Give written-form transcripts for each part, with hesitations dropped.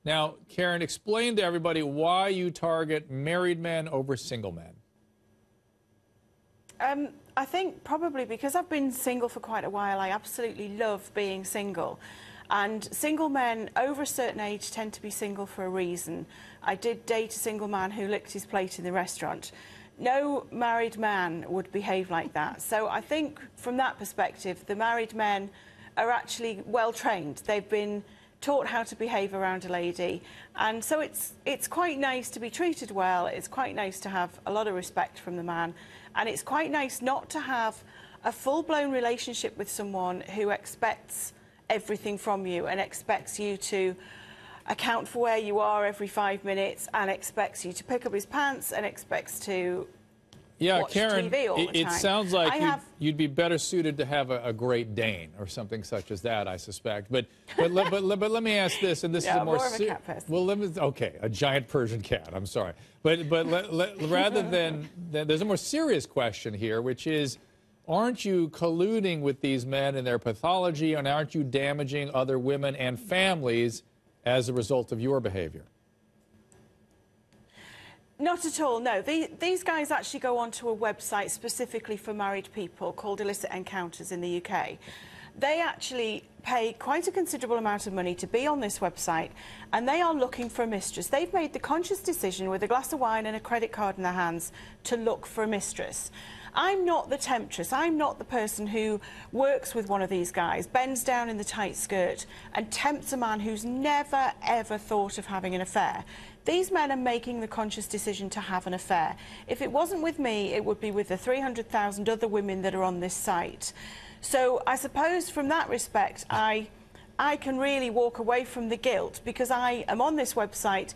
Now, Karen, explain to everybody why you target married men over single men. I think probably because I've been single for quite a while. I absolutely love being single. And single men over a certain age tend to be single for a reason. I did date a single man who licked his plate in the restaurant. No married man would behave like that. So I think from that perspective, the married men are actually well trained. They've been taught how to behave around a lady, and so it's quite nice to be treated well. It's quite nice to have a lot of respect from the man, and it's quite nice not to have a full-blown relationship with someone who expects everything from you and expects you to account for where you are every 5 minutes and expects you to pick up his pants and expects to watch Karen, TV all the time. it sounds like you'd be better suited to have a Great Dane or something such as that, I suspect. But let me ask this, and this is a more of a cat person. Well, okay, a giant Persian cat. I'm sorry, but rather than there's a more serious question here, which is, aren't you colluding with these men in their pathology, and aren't you damaging other women and families as a result of your behavior? Not at all, no. These guys actually go onto a website specifically for married people called Illicit Encounters in the UK. They actually pay quite a considerable amount of money to be on this website, and they are looking for a mistress. They've made the conscious decision with a glass of wine and a credit card in their hands to look for a mistress. I'm not the temptress. I'm not the person who works with one of these guys, bends down in the tight skirt and tempts a man who's never, ever thought of having an affair. These men are making the conscious decision to have an affair. If it wasn't with me, it would be with the 300,000 other women that are on this site. So I suppose from that respect, I can really walk away from the guilt because I am on this website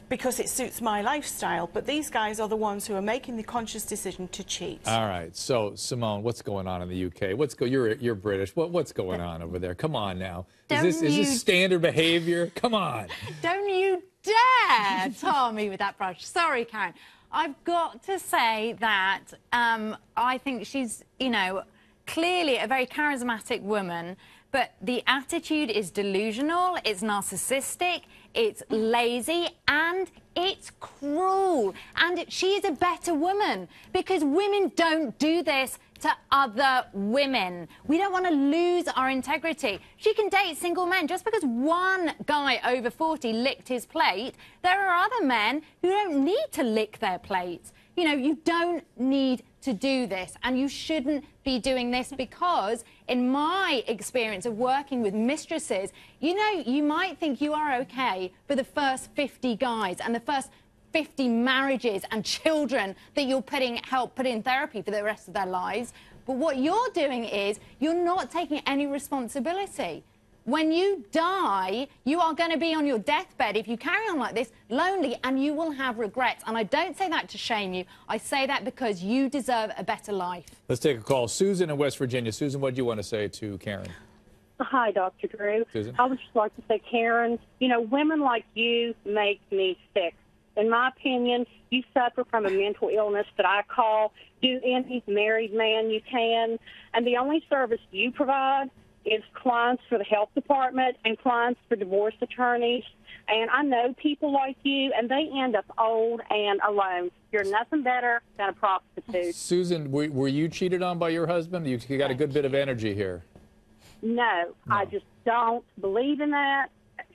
because it suits my lifestyle, but these guys are the ones who are making the conscious decision to cheat. All right, so Simone, what's going on in the UK? You're British. What's going on over there? Come on now. Is this standard behavior? Come on. Don't you dare tar me with that brush. Sorry, Karen. I've got to say that I think she's, clearly a very charismatic woman, but the attitude is delusional, it's narcissistic, it's lazy, and it's cruel. And she is a better woman because women don't do this to other women. We don't want to lose our integrity. She can date single men. Just because one guy over 40 licked his plate, there are other men who don't need to lick their plates. You don't need to do this, and you shouldn't be doing this because, in my experience of working with mistresses, you might think you are okay for the first 50 guys and the first 50 marriages and children that you'll help put in therapy for the rest of their lives. But what you're doing is you're not taking any responsibility. When you die, you are going to be on your deathbed if you carry on like this, lonely, and you will have regrets. And I don't say that to shame you. I say that because you deserve a better life. Let's take a call. Susan in West Virginia. Susan, what do you want to say to Karen? Hi, Dr. Drew. Susan? I would just like to say, Karen, women like you make me sick. In my opinion, you suffer from a mental illness that I call do any married man you can. And the only service you provide is clients for the health department and clients for divorce attorneys. And I know people like you, and they end up old and alone. You're nothing better than a prostitute. Susan, were you cheated on by your husband? You got a good bit of energy here. No, I just don't believe in that.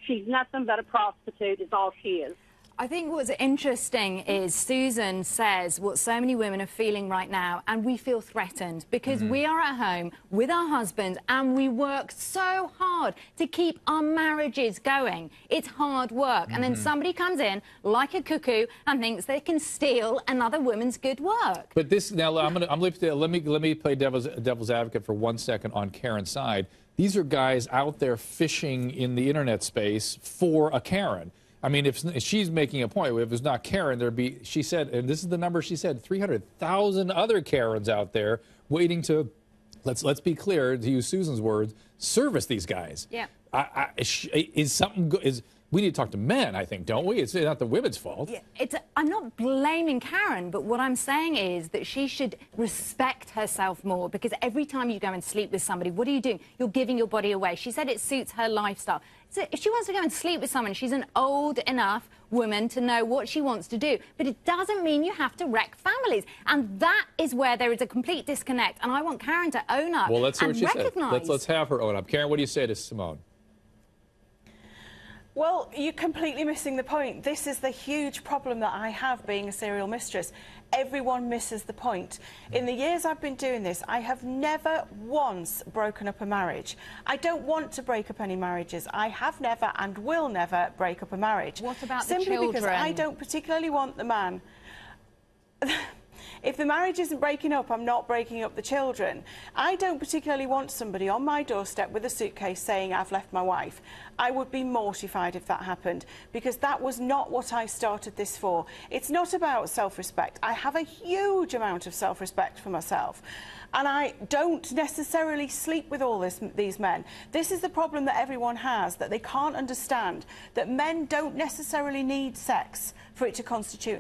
She's nothing but a prostitute is all she is. I think what's interesting is Susan says what so many women are feeling right now, and we feel threatened because we are at home with our husbands and we work so hard to keep our marriages going. It's hard work. And then somebody comes in like a cuckoo and thinks they can steal another woman's good work. But this, now let me play devil's advocate for 1 second on Karen's side. These are guys out there fishing in the internet space for a Karen. I mean, if she's making a point, if it's not Karen, there'd be, she said, and this is the number she said, 300,000 other Karens out there waiting to, let's be clear, to use Susan's words, service these guys. Yeah. Is something, We need to talk to men, I think, don't we? It's not the women's fault. Yeah, I'm not blaming Karen, but what I'm saying is that she should respect herself more, because every time you go and sleep with somebody, what are you doing? You're giving your body away. She said it suits her lifestyle. So if she wants to go and sleep with someone, she's an old enough woman to know what she wants to do. But it doesn't mean you have to wreck families. And that is where there is a complete disconnect. And I want Karen to own up well, let's hear and what she recognise. said. Let's have her own up. Karen, what do you say to Simone? Well, you're completely missing the point. This is the huge problem that I have being a serial mistress. Everyone misses the point. In the years I've been doing this, I have never once broken up a marriage. I don't want to break up any marriages. I have never and will never break up a marriage. What about the Simply children? because I don't particularly want the man. If the marriage isn't breaking up, I'm not breaking up the children. I don't particularly want somebody on my doorstep with a suitcase saying I've left my wife. I would be mortified if that happened, because that was not what I started this for. It's not about self-respect. I have a huge amount of self-respect for myself. And I don't necessarily sleep with all these men. This is the problem that everyone has, that they can't understand, that men don't necessarily need sex for it to constitute